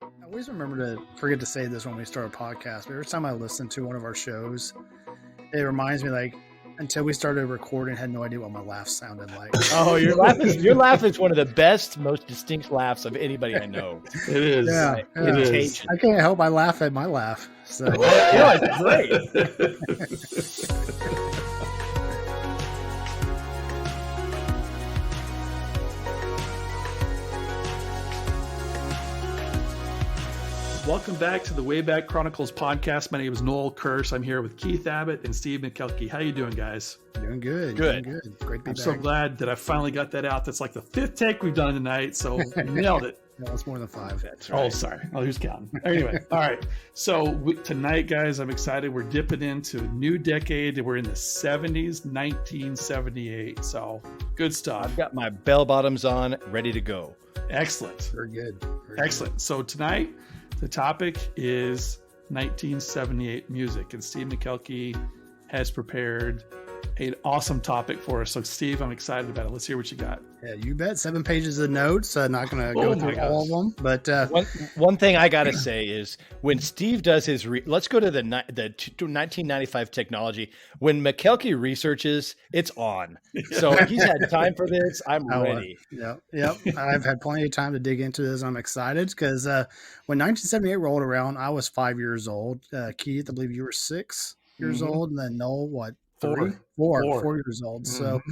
I always remember to forget to say this when we start a podcast, but every time I listen to one of our shows, it reminds me like until we started recording, I had no idea what my laugh sounded like. Oh, your laugh is one of the best, most distinct laughs of anybody I know. It is. Yeah, Right. yeah. Contagious. I can't help I laugh at my laugh. So It's great. Welcome back to the Wayback Chronicles podcast. My name is Noel Kirsch. I'm here with Keith Abbott and Steve McKelkey. How you doing, guys? doing good. Good. Doing good. Great to be I'm back. so glad that I finally got that out. That's like the fifth take we've done tonight, so nailed it. No, it's more than 5. That's Oh, sorry. Oh, who's counting? Anyway, all right. So tonight, guys, I'm excited. We're dipping into a new decade. We're in the 70s, 1978. So good stuff. I've got my bell bottoms on, ready to go. Excellent. Very good. Very Excellent. So tonight, the topic is 1978 music, and Steve McKelkey has prepared an awesome topic for us. So, Steve, I'm excited about it. Let's hear what you got. good. Yeah, you bet. 7 pages of notes. Not going to Oh go my through all of them, but One thing I got to say is when Steve does his, let's go to the 1995 technology. When McKelkey researches, it's on. So he's had time for this. I'm ready. Yep. I've had plenty of time to dig into this. I'm excited because when 1978 rolled around, I was 5 years old. Keith, I believe you were 6 years old, and then Noel, what? 4 4 years old. So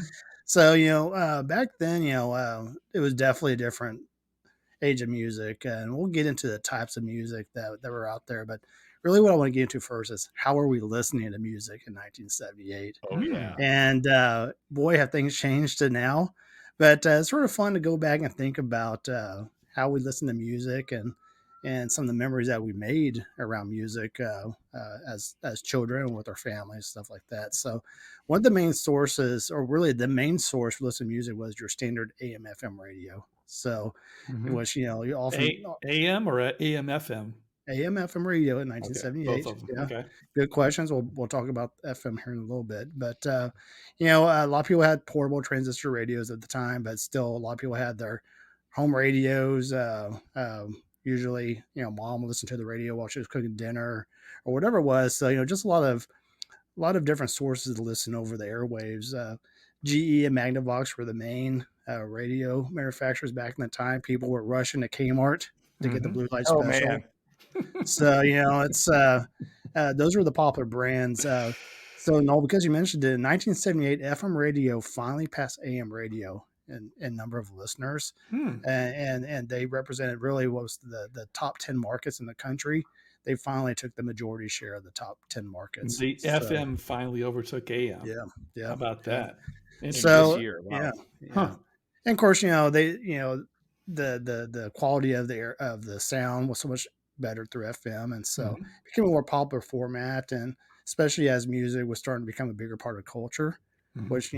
back then, it was definitely a different age of music, and we'll get into the types of music that were out there. But really, what I want to get into first is how are we listening to music in 1978? Oh, yeah. And boy, have things changed to now. But it's sort of fun to go back and think about how we listen to music and some of the memories that we made around music as children and with our families, stuff like that. So one of the main sources, or really the main source for listening to music, was your standard AM FM radio. So which you often AM or AM FM? AM FM radio in 1978. Both of them. Yeah. Okay. Good questions. We'll talk about FM here in a little bit, but a lot of people had portable transistor radios at the time, but still a lot of people had their home radios. Usually, mom would listen to the radio while she was cooking dinner or whatever it was. So, just a lot of different sources to listen over the airwaves. GE and Magnavox were the main radio manufacturers back in the time. People were rushing to Kmart to get the blue light special. Oh, man. So, it's those were the popular brands. So, no, because you mentioned it, in 1978, FM radio finally passed AM radio in number of listeners, and they represented really what was the top 10 markets in the country. They finally took the majority share of the top 10 markets. The FM finally overtook AM. Yeah. How about that? So this year. Wow. Yeah. And of course, they the quality of the sound was so much better through FM, and so it became a more popular format, and especially as music was starting to become a bigger part of culture. Which,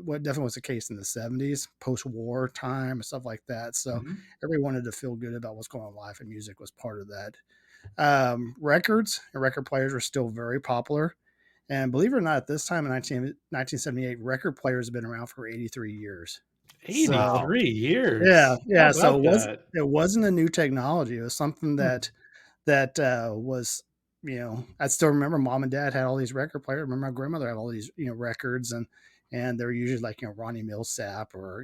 what definitely was the case in the 70s, post-war time and stuff like that. So everybody wanted to feel good about what's going on in life, and music was part of that. Records and record players were still very popular. And believe it or not, at this time in 1978, record players have been around for 83 years. 83 years? Yeah. So it wasn't a new technology. It was something that was... I still remember mom and dad had all these record players. I remember my grandmother had all these, records, and they were usually like, Ronnie Millsap or,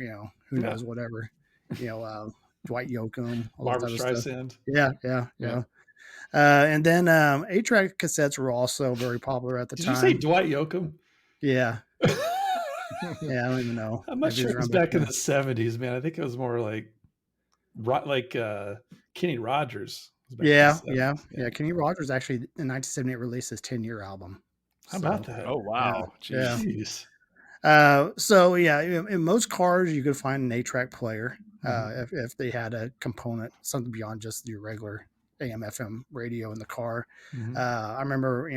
who knows, whatever, Dwight Yoakam, Barbra Streisand. Yeah. And then 8-track cassettes were also very popular at the time. Did you say Dwight Yoakam? Yeah. Yeah, I don't even know. I'm not sure it was back in the 70s, man. I think it was more like Kenny Rogers. Yeah. Kenny Rogers actually in 1978 released his 10-year album. How about that? Oh, wow. Yeah. Jeez. In most cars you could find an 8-track player if they had a component, something beyond just your regular AM FM radio in the car. I remember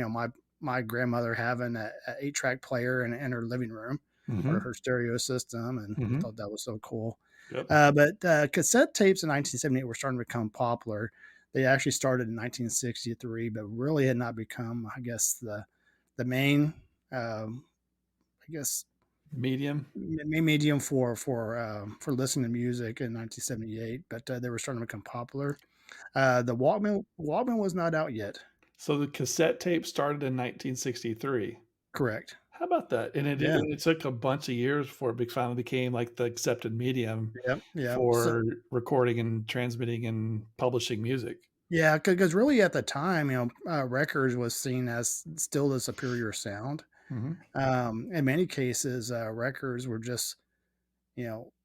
my grandmother having a 8-track player in her living room or her stereo system, and I thought that was so cool. Yep. But cassette tapes in 1978 were starting to become popular. They actually started in 1963, but really had not become, I guess, the main, medium for listening to music in 1978. But they were starting to become popular. The Walkman was not out yet. So the cassette tape started in 1963. Correct. How about that? And Yeah. it took a bunch of years before it finally became like the accepted medium Yep. Yep. So for recording and transmitting and publishing music. yeah, because really at the time, records was seen as still the superior sound. Mm-hmm. In many cases, records were just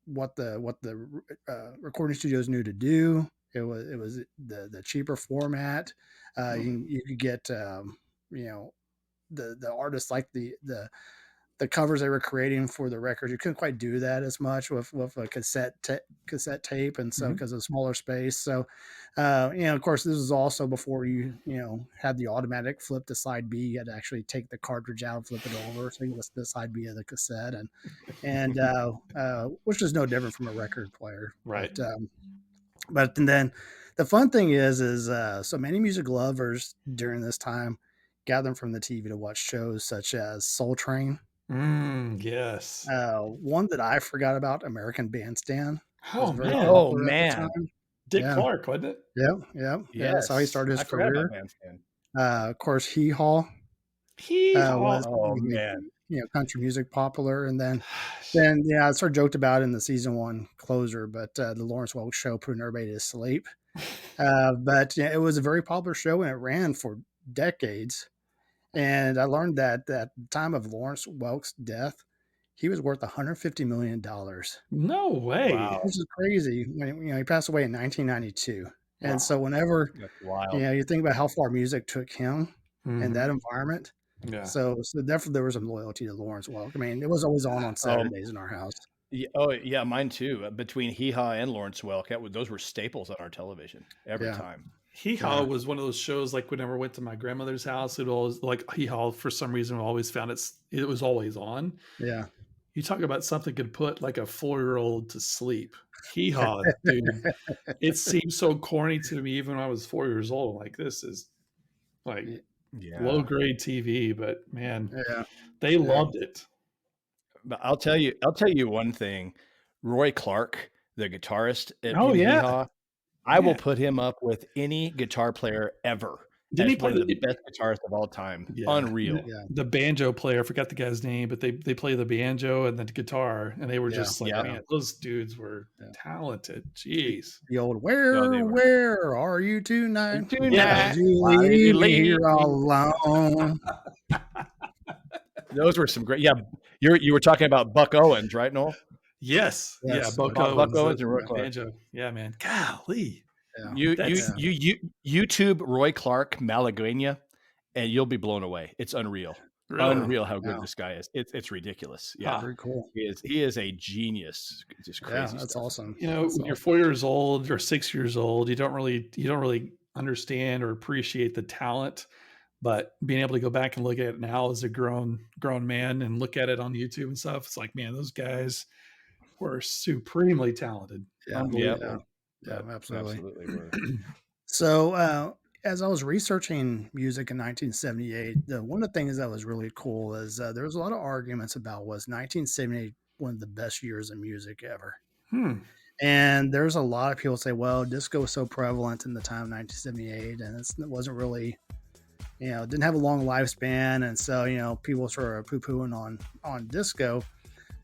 what the recording studios knew to do. It was the cheaper format. You could get the artists like the covers they were creating for the records. You couldn't quite do that as much with a cassette tape, and so Mm-hmm. because of smaller space. So, of course, this was also before you had the automatic flip to side B. You had to actually take the cartridge out, flip it over, so you listen to side B of the cassette, and which is no different from a record player, Right. but and then the fun thing is so many music lovers during this time gathered from the TV to watch shows such as Soul Train. Yes. One that I forgot about, American Bandstand, was Oh very man, Oh popular at the man, time. Dick Yeah, Clark, wasn't it? yeah. That's how he yes, started his I forgot about career. Bandstand. Of course, Hee Haw He was Oh man, country music popular, and then I sort of joked about it in the season one closer, but the Lawrence Welk show putting everybody to sleep. But yeah, it was a very popular show, and it ran for decades. And I learned that at the time of Lawrence Welk's death, he was worth $150 million, no way. wow, which is crazy. When he passed away in 1992, and Wow. so whenever that's wild. you think about how far music took him in Mhm. that environment, Yeah. so definitely there was some loyalty to Lawrence Welk. I mean, it was always on Um, Saturdays in our house. oh yeah, mine too. Between Hee Haw and Lawrence Welk, those were staples on our television every Yeah, time. Hee Haw was one of those shows like whenever I went to my grandmother's house, it always like Hee Haw for some reason always found it was always on. yeah. You talk about something could put like a 4-year-old to sleep. Hee Haw, dude. It seemed so corny to me even when I was 4 years old. I'm like, this is like low Yeah, grade TV, but man, Yeah, they yeah, loved it. but I'll tell you one thing. Roy Clark, the guitarist Oh in Hee yeah. Haw, I will Man. put him up with any guitar player ever Didn't he as play one of the the best guitarists of all time. yeah. Unreal. yeah, The banjo player, I forgot the guy's name, but they play the banjo and the guitar, and they were yeah, just like, Yeah. man, those dudes were yeah. talented. Jeez. The old No, they were. where are you tonight? Why Yeah. did Tonight, you why did you leave me here leave me? alone? Those were some great. Yeah, you were talking about Buck Owens, right, Noel? Yes. Yeah. Yes, Buck Buck Owens, Owens and Roy the Clark. banjo. Yeah, man. Golly. yeah, That's YouTube Roy Clark Malaguena, and you'll be blown away. It's unreal. really Unreal how good yeah. this guy is. It's ridiculous. Yeah. huh. Very cool. He is a genius. Just Yeah, crazy that's stuff. awesome. When you're 4 years old or 6 years old, you don't really understand or appreciate the talent. But being able to go back and look at it now as a grown man and look at it on YouTube and stuff, it's like, man, those guys were supremely talented. Yeah, Yep. yeah, Unbelievable. yeah, But absolutely. Absolutely were. So, as I was researching music in 1978, one of the things that was really cool is there was a lot of arguments about was 1978 one of the best years of music ever. hmm. And there's a lot of people say, well, disco was so prevalent in the time of 1978, and it wasn't really, didn't have a long lifespan, and so people sort of poo-pooing on disco.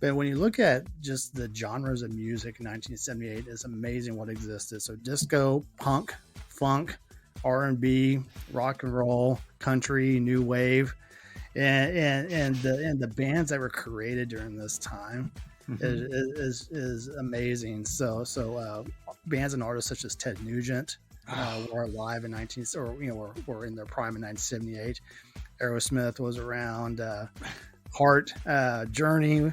But when you look at just the genres of music in 1978, it's amazing what existed. So disco, punk, funk, R&B, rock and roll, country, new wave, and the bands that were created during this time is amazing. So bands and artists such as Ted Nugent were alive in 19 or were in their prime in 1978. Aerosmith was around. Heart, Journey,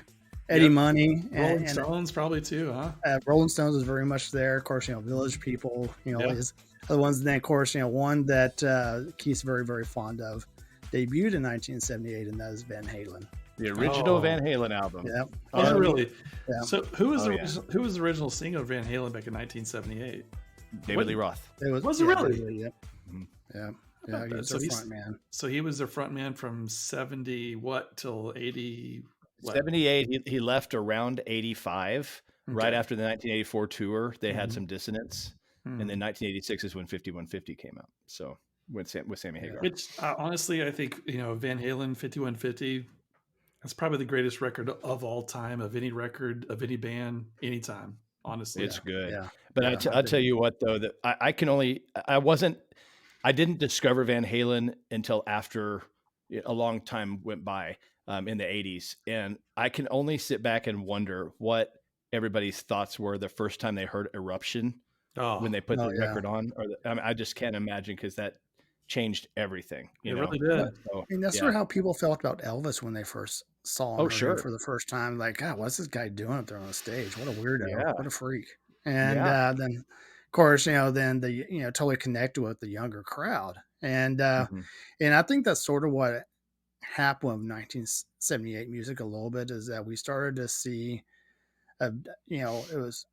Eddie Yep. Money, Rolling Stones probably too, huh? Rolling Stones is very much there. Of course, Village People, Yeah. is the ones. And then, of course, one that Keith's very, very fond of, debuted in 1978, and that is Van Halen. The original Oh. Van Halen album. Yeah, Was it really? Yeah. So who was Oh, yeah. who was the original singer of Van Halen back in 1978? David Lee Roth. it Was it really? Yep. Mhm. Yeah, about yeah, he that? was So the he's- front man. So he was their front man from 70 what till 80 what? 78. He left around 85, right Okay. after the 1984 tour. They had Mhm. some dissonance. And then 1986 is when 5150 came out. So with Sammy Hagar. Which honestly, I think, Van Halen 5150, that's probably the greatest record of all time, of any record, of any band, anytime. Honestly, It's good. Yeah. But Yeah. I'll tell you what, though, that I didn't discover Van Halen until after a long time went by in the 80s. And I can only sit back and wonder what everybody's thoughts were the first time they heard Eruption when they put the record on. I just can't imagine, because that changed everything. It really did. So, I mean, that's sort of how people felt about Elvis when they first saw him, Oh, sure. for the first time. Like, God, what's this guy doing up there on the stage? What a weirdo! Yeah. What a freak! And then, of course, then the totally connected with the younger crowd, and and I think that's sort of what happened with 1978 music a little bit, is that we started to see, it was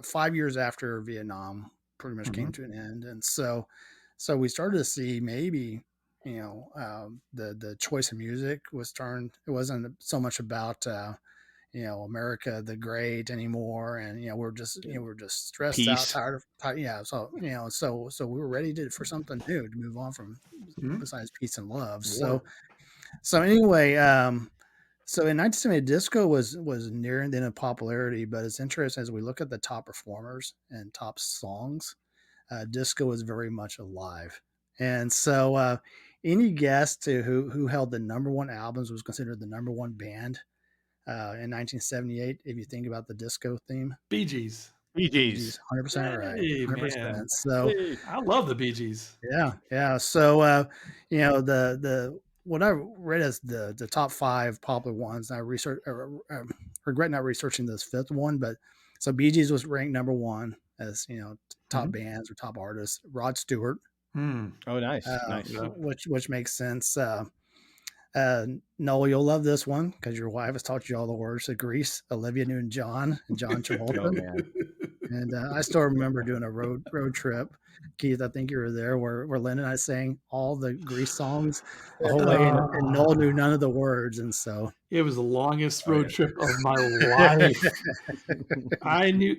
5 years after Vietnam pretty much came to an end, and so we started to see maybe the choice of music was turned. It wasn't so much about America the Great anymore, and we're just stressed Peace. out, tired of so we were ready for something new, to move on from besides peace and love. So anyway, so in 1978, disco was nearing the end of popularity, but it's interesting as we look at the top performers and top songs, disco is very much alive. And so, any guess to who held the number one albums, was considered the number one band in 1978? If you think about the disco theme, Bee Gees. 100% right. 100%. Man. So I love the Bee Gees. yeah. So the what I read as the top 5 popular ones. I regret not researching this 5th one, but so Bee Gees was ranked number 1 as top bands or top artists. Rod Stewart. Oh, nice. Which makes sense. Noel, you'll love this one because your wife has taught you all the words to Grease. Olivia Newton-John and John Travolta. Oh, man. And I still remember doing a road trip. Keith, I think you were there, where Lynn and I sang all the Grease songs the whole way, and Noel knew none of the words, and so it was the longest road trip of my life. I knew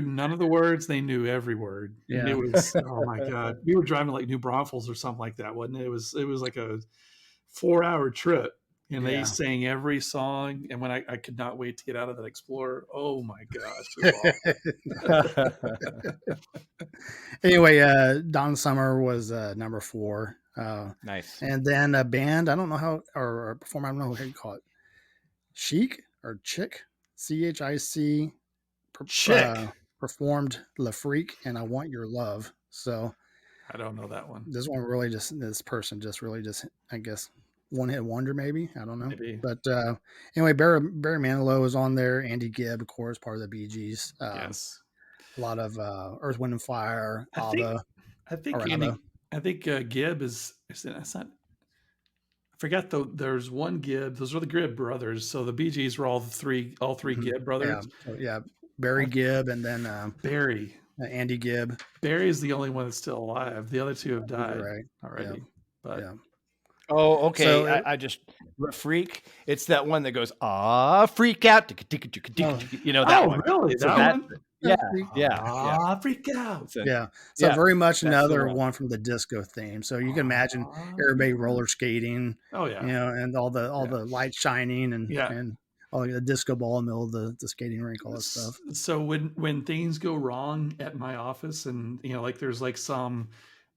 none of the words. They knew every word. Yeah. And it was, oh my God. We were driving to like New Braunfels or something like that, wasn't it? It was like a 4-hour trip, and they sang every song. And when I could not wait to get out of that Explorer, oh my gosh. Anyway, Don Summer was number 4. Nice. And then a band, I don't know how, or a performer, I don't know how you call it, Chic or Chick, CHIC, performed Le Freak and I Want Your Love. So I don't know that one. This person just really, I guess, one-hit wonder, maybe. I don't know. Maybe. But anyway, Barry Manilow was on there. Andy Gibb, of course, part of the Bee Gees. Yes. A lot of Earth, Wind and Fire, ABBA. I think Gibb is that's not. I forgot though. There's one Gibb. Those are the Gibb brothers. So the Bee Gees were all three Gibb brothers. Yeah. Barry Gibb and then Barry. Andy Gibb. Barry is the only one that's still alive. The other two have died already. Yeah. But Oh, okay. So I just Freak. It's that one that goes freak out. That one. Really? So that one? Yeah. Freak out. So very much another one from the disco theme. So you can imagine everybody roller skating. Oh yeah. And all the lights shining and all the disco ball in the middle of the skating rink, all that stuff. So when things go wrong at my office, and like there's like some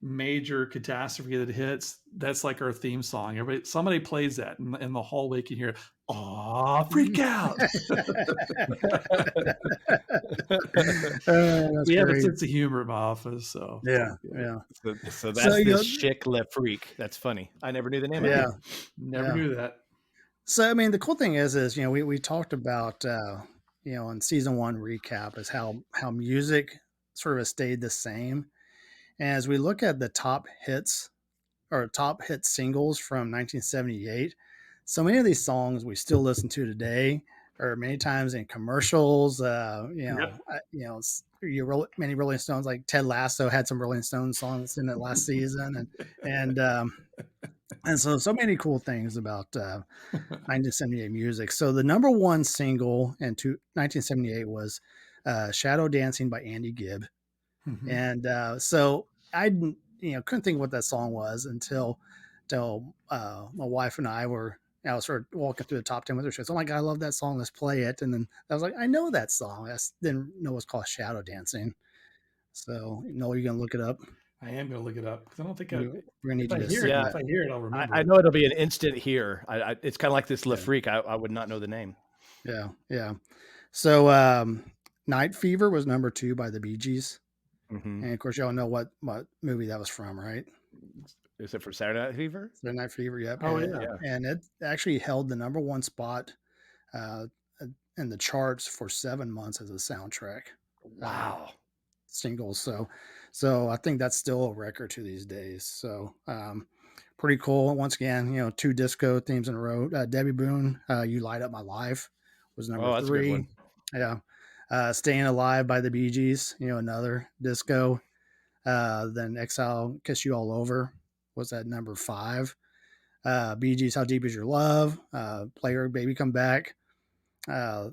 major catastrophe that hits, that's like our theme song. Somebody plays that in the hallway, can hear, freak out. We have a sense of humor at my office, so yeah. So that's this Chick Le Freak. That's funny. I never knew the name of it. Never knew that. So I mean, the cool thing is we talked about in season 1 recap is how music sort of has stayed the same. And as we look at the top hits or top hit singles from 1978, so many of these songs we still listen to today, or many times in commercials. Many Rolling Stones, like Ted Lasso had some Rolling Stones songs in it last season, and so many cool things about 1978 music. So the number 1 single in 1978 was "Shadow Dancing" by Andy Gibb. Mhm. And so I didn't, couldn't think what that song was until my wife and I was sort of walking through the top 10 with her. She goes, "Oh my God, I love that song. Let's play it." And then I was like, "I know that song." Didn't know it's called Shadow Dancing. So, you're going to look it up. I am going to look it up because I don't think We're going to need if you I to hear it, sing Yeah, it. if I hear it, I'll remember I it. know it'll be an instant here. It's kind of like this Le Yeah. Freak. I would not know the name. Yeah. Yeah. So, Night Fever was number 2 by the Bee Gees. Hmm. And of course, y'all know what movie that was from, right? Is it for Saturday Night Fever? So Night Fever, yep. Oh, yeah. And it actually held the number 1 spot uh, in the charts for 7 months as a soundtrack Wow. single. So I think that's still a record to these days. So pretty cool. Once again, 2 disco themes in a row. Debbie Boone, "You Light Up My Life" was number Oh, that's a good 3. one. Yeah. "Staying Alive" by the Bee Gees, another disco. Then "Exile, Kiss You All Over" was at number 5. Bee Gees, "How Deep Is Your Love," "Player Baby Come Back," uh,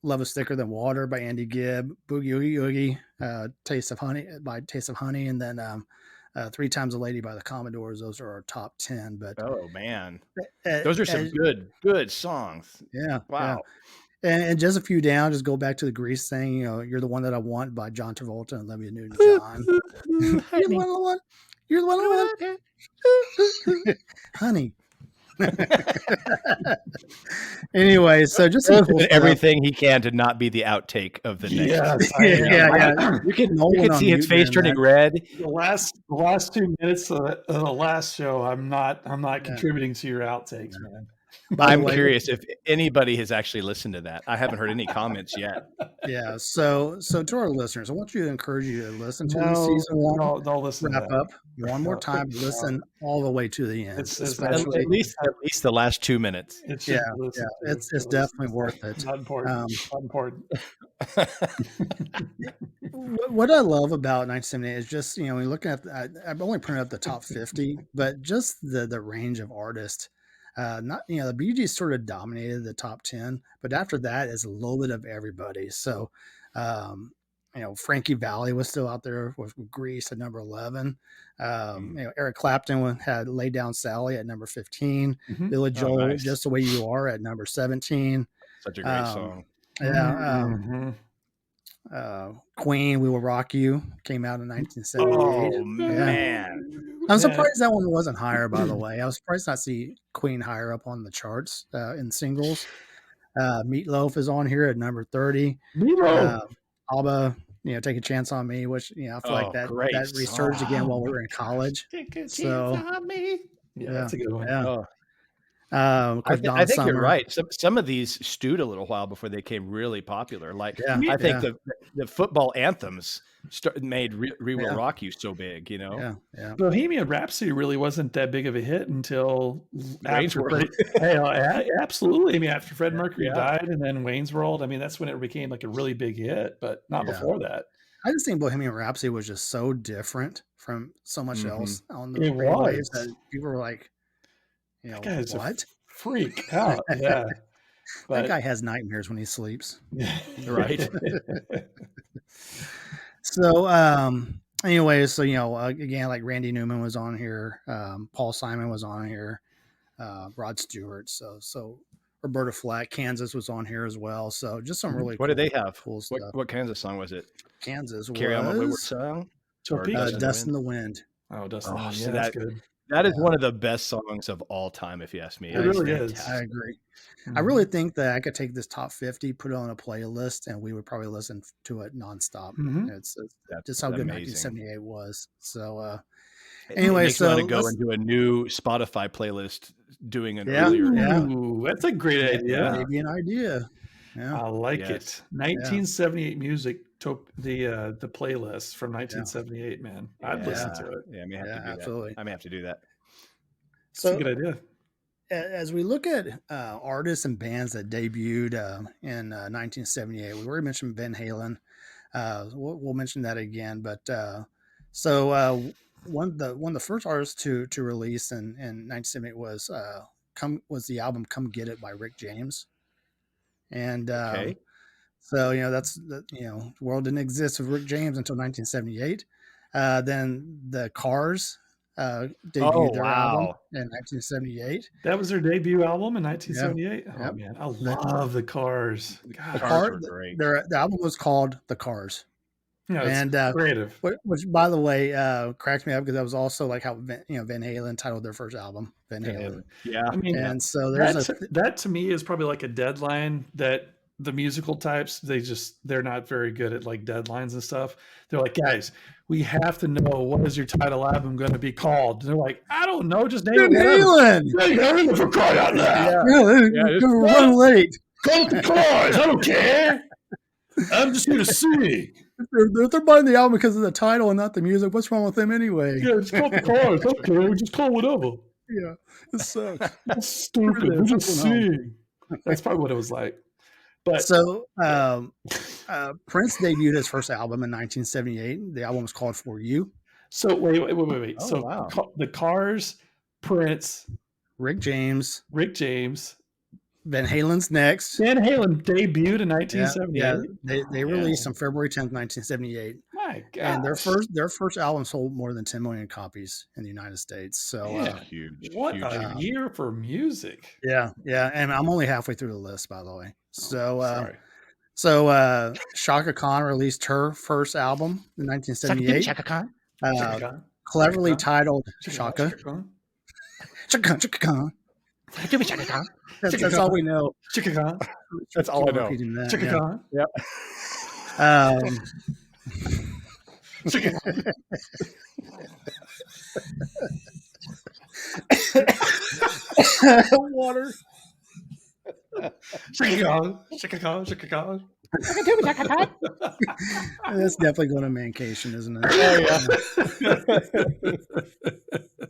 "Love Is Thicker Than Water" by Andy Gibb, "Boogie Oogie Oogie," "Taste of Honey" by Taste of Honey, and then "Three Times a Lady" by the Commodores. Those are our top 10. But Oh man, uh, those are some uh, good songs. yeah, yeah. Wow. And just a few down, just go back to the Grease thing. "You're the One That I Want" by John Travolta and Olivia Newton-John. You're the one I want. You're the one I want, honey. Anyway, so just some Bill's cool doing stuff. everything he can to not be the outtake of the next. Yes, I Yeah, am. yeah. You can No one see on his mute face during turning that. red. The last 2 minutes of the last show, I'm not Yeah. contributing to your outtakes, man. By the I'm way, curious if anybody has actually listened to that. I haven't heard any comments yet. yeah. So to our listeners, I want you to encourage you to listen to the No, season 1 don't listen to wrap that. up one more time. Listen all the way to the end, It's not especially. At least the last 2 minutes. It Yeah, should be yeah. listened to. It's definitely worth it. Not important. Not important. What I love about 1978 is just, when you're looking at, I've only printed up the top 50, but just the range of artists. Not, the Bee Gees sort of dominated the top 10, but after that is a little bit of everybody. So, um, Frankie Valli was still out there with Grease at number 11. Eric Clapton had "Lay Down Sally" at number 15. Mhm. Billy Oh, Joel, nice. "Just the Way You Are" at number 17. Such a great song. Yeah. Mhm. Queen, "We Will Rock You" came out in 1978. Oh Yeah. man. I'm Man, surprised that one wasn't higher, by the way. I was surprised not to see Queen higher up on the charts in singles. Meatloaf is on here at number 30. Milo. ABBA, "Take a Chance on Me," which, I feel like Oh, great that resurged again song. while we were in college. Take a chance So, on me. Yeah, yeah, that's a good one. yeah. Oh, Of course, I Donna think you're Summer. right. Some of these stewed a little while before they became really popular. Like Yeah, I think yeah, the football anthems made "We Will yeah, Rock You" so big. You know, yeah, yeah. Bohemian Rhapsody really wasn't that big of a hit until Wayne's after World. absolutely. I mean, after Fred Mercury Yeah. died, and then Wayne's World. I mean, that's when it became like a really big hit, but not Yeah. before that. I just think Bohemian Rhapsody was just so different from so much Mhm. else on the It airwaves that was. people were like, That guy is a what? freak out. Yeah, That guy but has nightmares when he sleeps. Right. So, anyway, so again, like Randy Newman was on here, Paul Simon was on here, Rod Stewart. So Roberta Flack, Kansas was on here as well. So just some really What did they have? cool stuff. What Kansas song was it? Kansas "Carry On My Wayward was Song" or Topeka. Dust in Wind"? the Wind. Oh, Dustin. Oh, Yeah, so that's good. that is Yeah. one of the best songs of all time, if you ask me. It really is. I agree. Mhm. I really think that I could take this top 50, put it on a playlist, and we would probably listen to it nonstop. Mhm. It's That's just how good amazing. 1978 was. So, It anyway, makes me want so to go into a new Spotify playlist doing an Yeah, earlier. yeah. Ooh, that's a great idea. maybe an idea. Yeah, I like Yes. it. 1978 music, the playlist from 1978. Man, I'd listen to it. Yeah, I may have to do absolutely. that. I may have to do that. It's a So, good idea. as we look at artists and bands that debuted in 1978, we already mentioned Van Halen. We'll mention that again, but one of the first artists to release in 1978 was the album "Come Get It" by Rick James, and Okay. So that's the world didn't exist with Rick James until 1978. Then the Cars Oh debuted their album wow. in 1978. That was their debut album in Yeah, 1978. Oh yep. man, I The, love the Cars. The Gosh, cars were great. the album was called The Cars. yeah, it's And creative. which, by the way, cracked me up because that was also like how Van Halen titled their first album, Van Halen. Yeah. I mean, And so there's that to me is probably like a deadline that the musical types they're not very good at like deadlines and stuff. They're like, guys, we have to know what is your title album going to be called. And they're like, I don't know, just name Van it whatever. Halen. Van Halen for crying out loud. Yeah, they were running late. Call it the Cars. I don't care. I'm just here to sing. If they're buying the album because of the title and not the music, what's wrong with them anyway? Yeah, it's called the Cars. I don't care. We just call whatever. Yeah, it sucks. That's stupid. We just sing. That's probably what it was like. But so Prince debuted his first album in 1978. The album was called For You. So wait. Oh, So wow. the Cars, Prince, Rick James, Van Halen's next. Van Halen debuted in 1978. Yeah, they released on February 10th, 1978. My God. And their first album sold more than 10 million copies in the United States. So Huge. What huge. a year for music. yeah, and I'm only halfway through the list, by the way. Sorry. So Shaka Khan released her first album in 1978. Chaka Khan. Cleverly Shaka Khan. titled Shaka. Shaka Khan. Chaka Khan. That's all we know. Chaka Khan. That's all I know. Repeating that, Chaka yeah. Khan. Yep. Water. Chaka Khan. Chaka Khan. Chaka Khan. That's definitely going to Mancation, isn't it? Oh, yeah.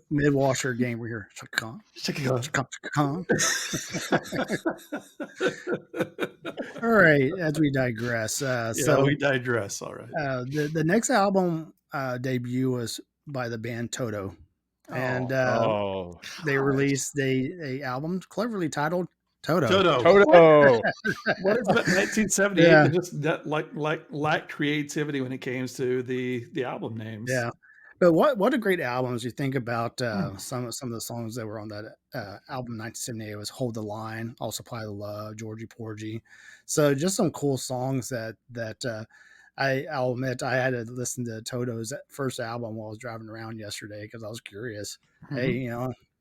Mid-washer game we're here. Shaka Khan. Chaka Khan. All right, as we digress. So we digress. All right. The next album debut was by the band Toto. And they released a album cleverly titled Toto. What is that 1978? Yeah. Just that lack creativity when it came to the album names. Yeah. But what a great album as you think about some of the songs that were on that album 1978 was Hold the Line, I'll Supply the Love, Georgie Porgy. So just some cool songs that I'll admit I had to listen to Toto's first album while I was driving around yesterday because I was curious. Mm-hmm. Hey,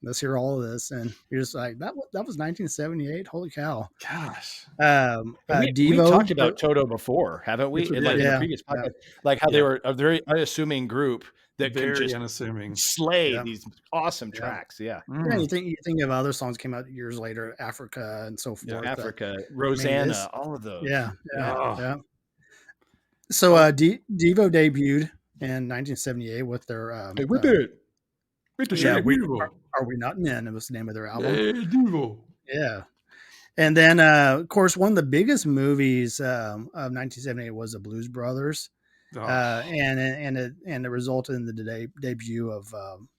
let's hear all of this. And you're just like, that was 1978. Holy cow. Gosh. We talked about Toto before, haven't we? In the previous podcast, like how they were a very unassuming group that could just unassuming slay these awesome tracks. Yeah. Yeah, you think of other songs came out years later, Africa and so forth. Africa, Rosanna, all of those. Yeah. So Devo debuted in 1978 with their Are We Not Men? It was the name of their album. Hey, Devo. Yeah. And then of course one of the biggest movies of 1978 was the Blues Brothers. And it resulted in the debut of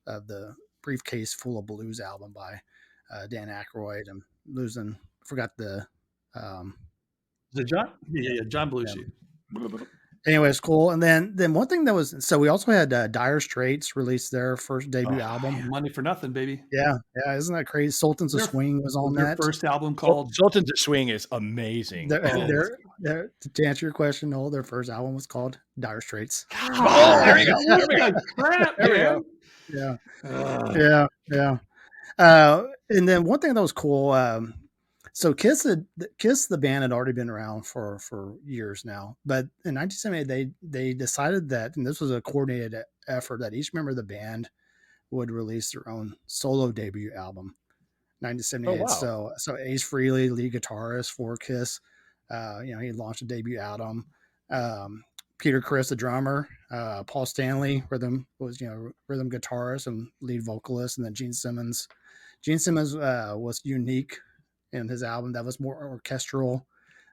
the Briefcase Full of Blues album by Dan Aykroyd. I'm forgot the John? Yeah, John Belushi. Anyway, it's cool. And then one thing that was, so we also had Dire Straits release their first debut album. Money for Nothing, baby. Yeah. Isn't that crazy? Sultans of Swing was on that. First album called Sultans of Swing is amazing. To answer your question, no, their first album was called Dire Straits. Oh, there you go. Crap, there we go. Yeah. And then one thing that was cool, so Kiss the band had already been around for years now, but in 1978 they decided that, and this was a coordinated effort, that each member of the band would release their own solo debut album. 1978. Oh, wow. So Ace Frehley, lead guitarist for Kiss, he launched a debut album. Peter Criss, the drummer, Paul Stanley, rhythm guitarist and lead vocalist, and then Gene Simmons. Gene Simmons was unique in his album that was more orchestral,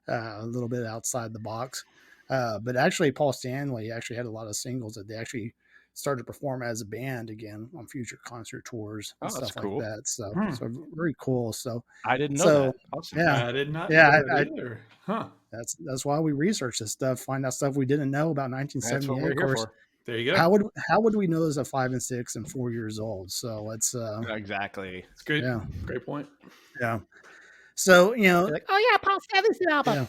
a little bit outside the box. But actually, Paul Stanley actually had a lot of singles that they actually started to perform as a band again on future concert tours and Oh, that's stuff like cool. that. So very cool. So I didn't know so that. Awesome. yeah, I did not yeah, know that either. Huh. that's why we research this stuff, find out stuff we didn't know about That's what 1978. we're Of here course, for. There you go. how would we know this at 5 and 6 and 4 years old? So it's Exactly. It's great. yeah, Great point. yeah. So You're like, oh yeah, Paul Stanley's the album. yeah.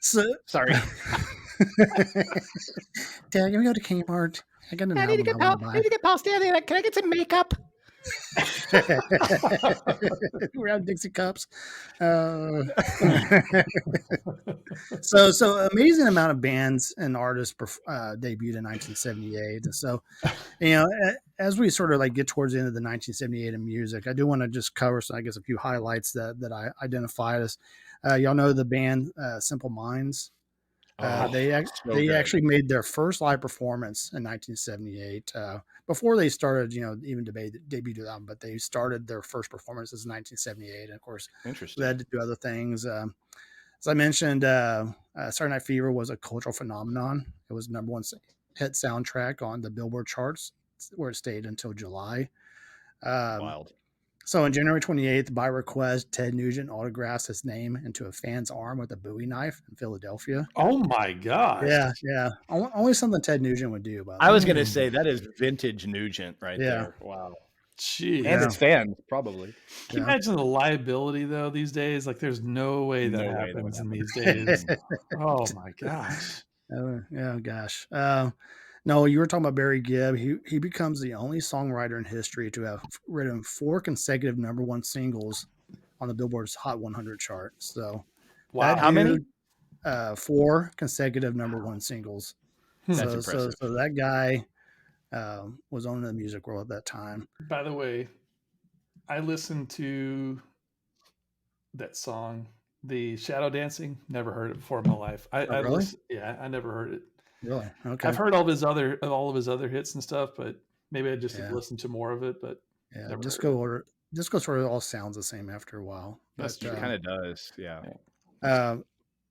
So Sorry. Dad, can we go to Kmart? I got an album I want to buy. get Paul Stanley. Can I get some makeup? We're out Dixie cups. So amazing amount of bands and artists debuted in 1978. And so, as we sort of like get towards the end of the 1978 in music, I do want to just cover, I guess, a few highlights that I identified as. Y'all know the band Simple Minds. They actually made their first live performance in 1978. Before they started, even debut the album, but they started their first performances in 1978. And of course, Interesting. they had to do other things. As I mentioned, Saturday Night Fever was a cultural phenomenon. It was the #1 hit soundtrack on the Billboard charts, where it stayed until July. Wild. So on January 28th, by request, Ted Nugent autographs his name into a fan's arm with a Bowie knife in Philadelphia. Oh my gosh. Yeah. Only something Ted Nugent would do. I was going to say that is vintage Nugent right there. Wow. Jeez. And his fans, probably. Can you imagine the liability though these days? Like there's no way that happens in these days. Oh my gosh. Yeah, gosh. No, you were talking about Barry Gibb. He becomes the only songwriter in history to have written 4 consecutive #1 singles on the Billboard's Hot 100 chart. So, wow, how many? 4 consecutive #1 singles. That's so, impressive. So that guy was owning the music world at that time. By the way, I listened to that song, the Shadow Dancing. Never heard it before in my life. Really? I never heard it. Really? Okay. I've heard all of his other hits and stuff, but maybe I just listened to more of it. But disco sort of all sounds the same after a while. It kind of does, yeah.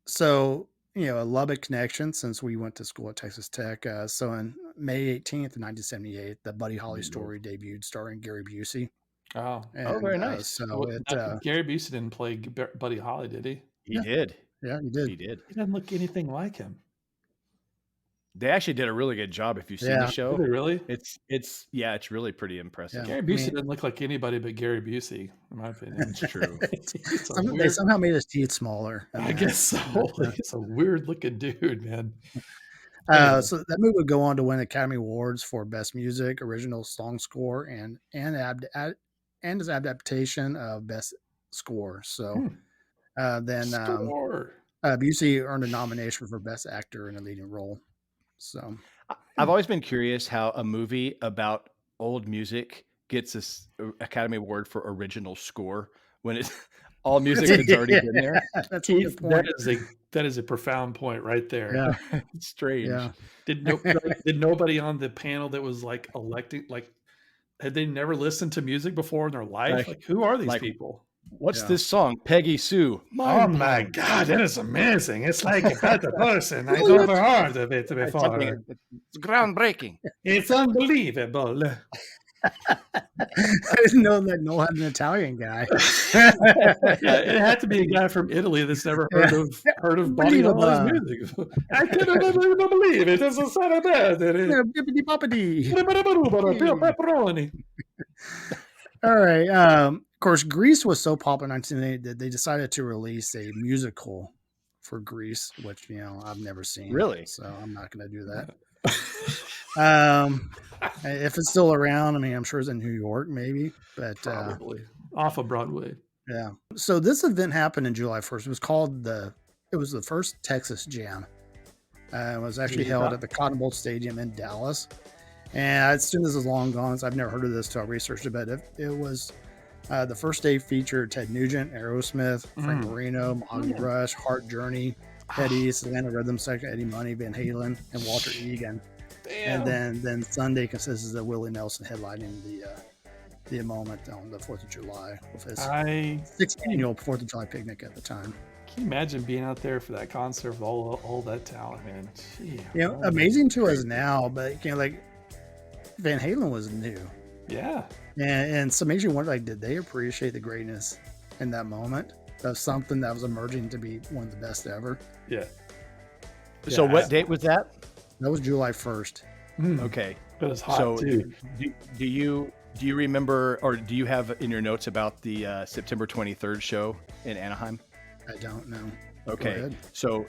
So a Lubbock connection since we went to school at Texas Tech. So on May 18th, 1978, the Buddy Holly story debuted, starring Gary Busey. Oh, very nice. So Gary Busey didn't play Buddy Holly, did he? He did. Yeah, he did. He did. He doesn't look anything like him. They actually did a really good job. If you see the show, did they really? It's really pretty impressive. Gary Busey doesn't look like anybody but Gary Busey, in my opinion. It's true. They somehow made his teeth smaller. I guess so. He's a weird looking dude, man. So that movie would go on to win Academy Awards for Best Music, Original Song Score, and his adaptation of Best Score. So then Busey earned a nomination for Best Actor in a Leading Role. So I've always been curious how a movie about old music gets this Academy Award for Original Score when it's all music that's already been there. That's a good point. That is a profound point right there. Yeah. It's strange. Yeah. Did nobody on the panel that was like electing, like, had they never listened to music before in their life? Like who are these people? What's this song? Peggy Sue. Oh my God, that is amazing. It's like a better person. I never heard of it before. It's groundbreaking. It's unbelievable. I didn't know that Noel had an Italian guy. It had to be a guy from Italy that's never heard of Buddy Holly's music. I couldn't believe it. It's a son of pepperoni. All right. Of course, Grease was so popular in 1980 that they decided to release a musical for Grease, which I've never seen. Really? So I'm not going to do that. If it's still around, I'm sure it's in New York, maybe, but probably off of Broadway. Yeah. So this event happened in July 1st. It was called it was the first Texas Jam. It was actually held at the Cotton Bowl Stadium in Dallas. And I assume this is long gone, so I've never heard of this till I researched it, but it was the first day featured Ted Nugent, Aerosmith, Frank Marino, Mahogany Rush, Heart Journey, Eddie, Atlanta Rhythm Section, Eddie Money, Van Halen, and Walter Egan. Damn. And then Sunday consists of Willie Nelson headlining the moment on the 4th of July with his 6th annual 4th of July picnic at the time. Can you imagine being out there for that concert with all that talent, man? Amazing to us now, but Van Halen was new. Yeah. And so it makes you wonder, like, did they appreciate the greatness in that moment of something that was emerging to be one of the best ever? Yeah. So Yeah. what date was that? That was July 1st. Okay. It was hot So too. do you remember, or do you have in your notes about the September 23rd show in Anaheim? I don't know. Okay. So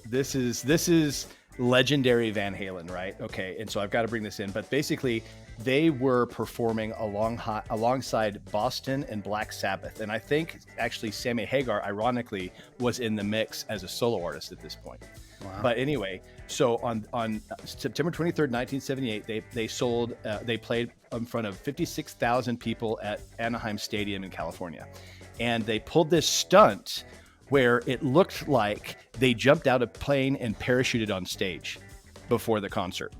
this is legendary Van Halen, right? Okay. And so I've got to bring this in, but basically they were performing alongside Boston and Black Sabbath. And I think actually Sammy Hagar, ironically, was in the mix as a solo artist at this point. Wow. But anyway, so on September 23rd, 1978, they played in front of 56,000 people at Anaheim Stadium in California. And they pulled this stunt where it looked like they jumped out of a plane and parachuted on stage before the concert.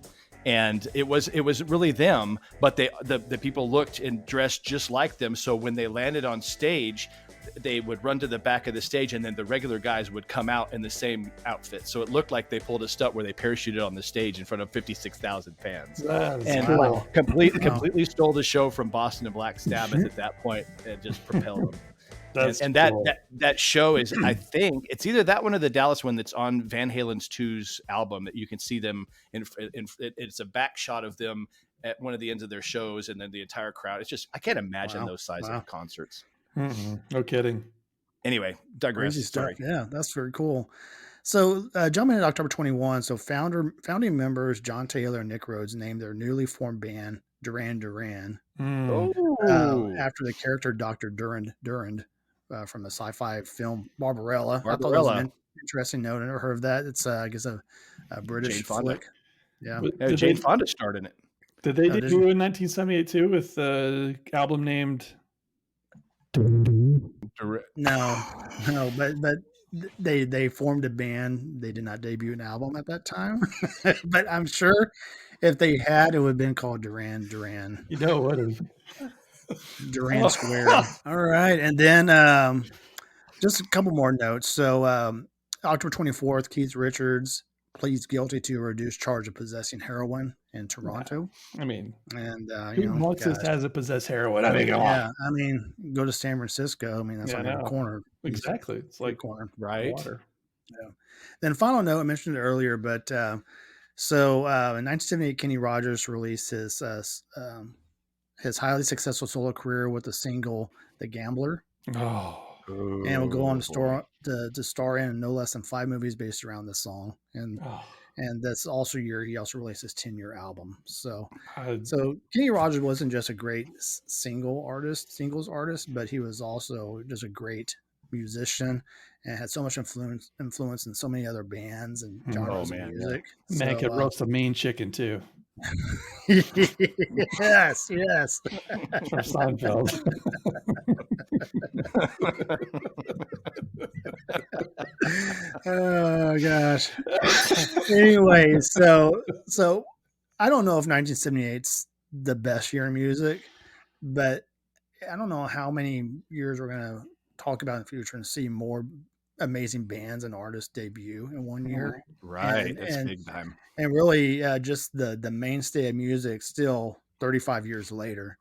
And it was really them, but the people looked and dressed just like them. So when they landed on stage, they would run to the back of the stage, and then the regular guys would come out in the same outfit. So it looked like they pulled a stunt where they parachuted on the stage in front of 56,000 fans. And cool. completely stole the show from Boston and Black Sabbath at that point and just propelled them. And cool. that show is, I think it's either that one or the Dallas one that's on Van Halen's 2's album that you can see them in. It's a back shot of them at one of the ends of their shows, and then the entire crowd. It's just, I can't imagine those size of concerts. No kidding. Anyway, digress. Crazy stuff. Sorry. Yeah, that's very cool. So jumping into October 21, so founding members John Taylor and Nick Rhodes named their newly formed band Duran Duran after the character Dr. Durand from the sci-fi film Barbarella. I thought that was an interesting note. I never heard of that. It's I guess a British flick. Yeah, Jane Fonda starred in it. Did they debut in 1978 too with the album named? No, but they formed a band. They did not debut an album at that time, but I'm sure if they had, it would have been called Duran Duran. You know what? Duran Square. All right, and then just a couple more notes. So October 24th, Keith Richards pleads guilty to a reduced charge of possessing heroin in Toronto. I mean, and who wants this as a possess heroin? I mean, come on. I mean, go to San Francisco. I mean, that's like a corner. Exactly, it's like corner, right? Water. Yeah. Then final note, I mentioned it earlier, but so in 1978, Kenny Rogers released his highly successful solo career with the single "The Gambler." And will go on to star in no less than 5 movies based around this song. And that's also year he also released his 10-year album. So Kenny Rogers wasn't just a great singles artist, but he was also just a great musician and had so much influence in so many other bands and genres of music. Man could roast a mean chicken too. yes. From Seinfeld. Oh gosh. Anyway, so I don't know if 1978's the best year in music, but I don't know how many years we're gonna talk about in the future and see more amazing bands and artists debut in one year. Right, that's big time. And really, just the mainstay of music still 35 years later.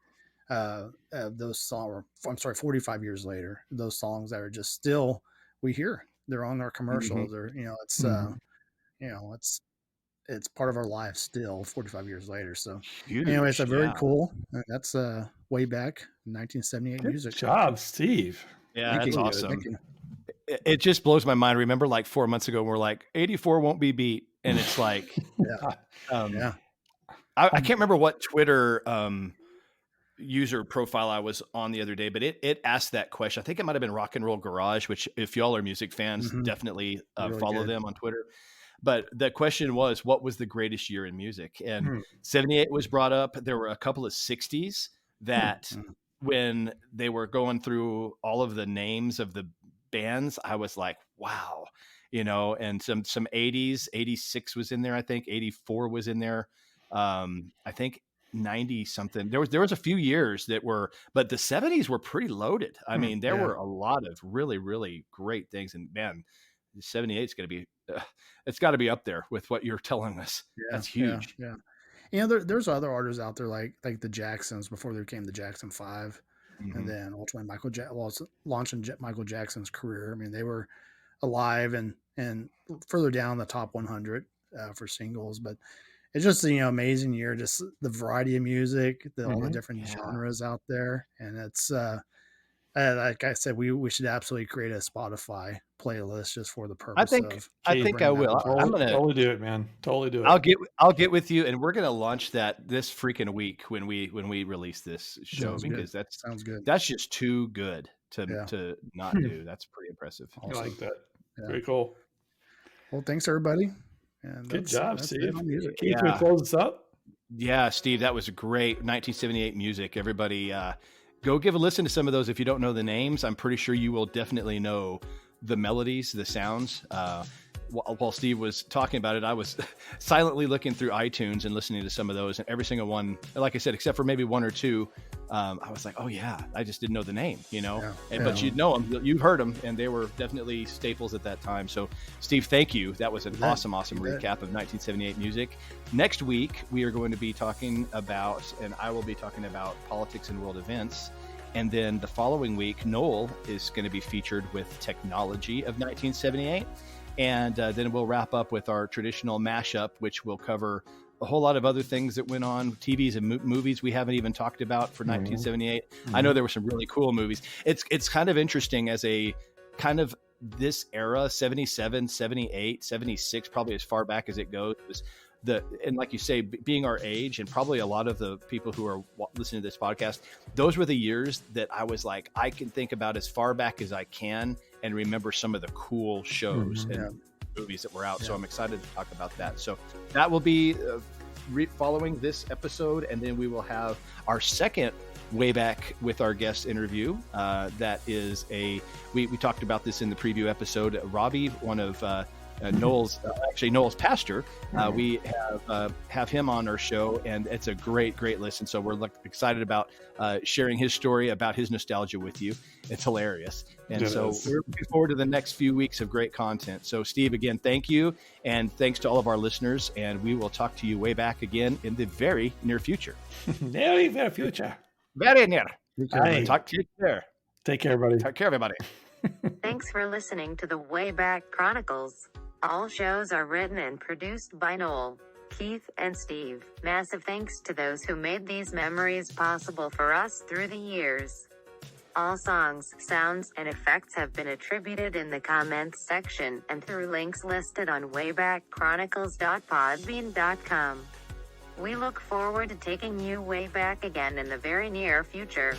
Those songs, I'm sorry, 45 years later, those songs that are just still we hear. They're on our commercials. Or it's part of our life still 45 years later. So anyway, it's a very cool. That's way back 1978 music. Good job, Steve. Yeah, that's awesome. It just blows my mind. Remember, like 4 months ago, we're like 84 won't be beat, and it's like, I can't remember what Twitter user profile I was on the other day, but it asked that question. I think it might have been Rock and Roll Garage, which if y'all are music fans, definitely really follow them on Twitter. But the question was, what was the greatest year in music? And 78 was brought up. There were a couple of 60s that when they were going through all of the names of the bands, I was like, wow, and some 80s, 86 was in there. I think 84 was in there. I think 90 something. There was a few years that were, but the 70s were pretty loaded. I mean, there were a lot of really, really great things. And man, 78 is going to be, it's got to be up there with what you're telling us. That's huge. Yeah. there's other artists out there like the Jacksons before they became the Jackson 5, and then ultimately launching Michael Jackson's career. I mean, they were alive and further down the top 100 for singles, but it's just amazing year, just the variety of music, all the different genres out there, and it's like I said, we should absolutely create a Spotify playlist just for the purpose of. I think I will. I'm gonna totally do it, man. Totally do it. I'll get with you, and we're gonna launch that this freaking week when we release this show, because that sounds good. That's just too good to not do. That's pretty impressive. Awesome. I like that. Yeah. Very cool. Well, thanks everybody. And good job, Steve. Keith, we close this up. Yeah, Steve, that was a great 1978 music. Everybody, go give a listen to some of those if you don't know the names. I'm pretty sure you will definitely know the melodies, the sounds. While Steve was talking about it, I was silently looking through iTunes and listening to some of those, and every single one, like I said, except for maybe one or two, I was like, oh yeah, I just didn't know the name, but you'd know them, you've heard them, and they were definitely staples at that time. So Steve, thank you. That was an awesome recap of 1978 music. Next week, we are going to be talking about, and I will be talking about politics and world events. And then the following week, Noel is going to be featured with technology of 1978. And then we'll wrap up with our traditional mashup, which will cover a whole lot of other things that went on, TVs and movies we haven't even talked about for 1978. I know there were some really cool movies. It's kind of interesting as a kind of this era, 77, 78, 76, probably as far back as it goes. And like you say, being our age, and probably a lot of the people who are listening to this podcast, those were the years that I was like, I can think about as far back as I can and remember some of the cool shows and movies that were out. So I'm excited to talk about that. So that will be following this episode. And then we will have our second Wayback with our guest interview. That is we talked about this in the preview episode. Robbie, one of Noel's pastor. We have him on our show, and it's a great listen. So we're excited about sharing his story, about his nostalgia with you. It's hilarious. And we're looking forward to the next few weeks of great content. So Steve, again, thank you. And thanks to all of our listeners. And we will talk to you way back again in the very near future. Very near future. Very near. Talk to you there. Take care, everybody. Take care, everybody. Thanks for listening to the Wayback Chronicles. All shows are written and produced by Noel, Keith, and Steve. Massive thanks to those who made these memories possible for us through the years. All songs, sounds, and effects have been attributed in the comments section and through links listed on waybackchronicles.podbean.com. We look forward to taking you way back again in the very near future.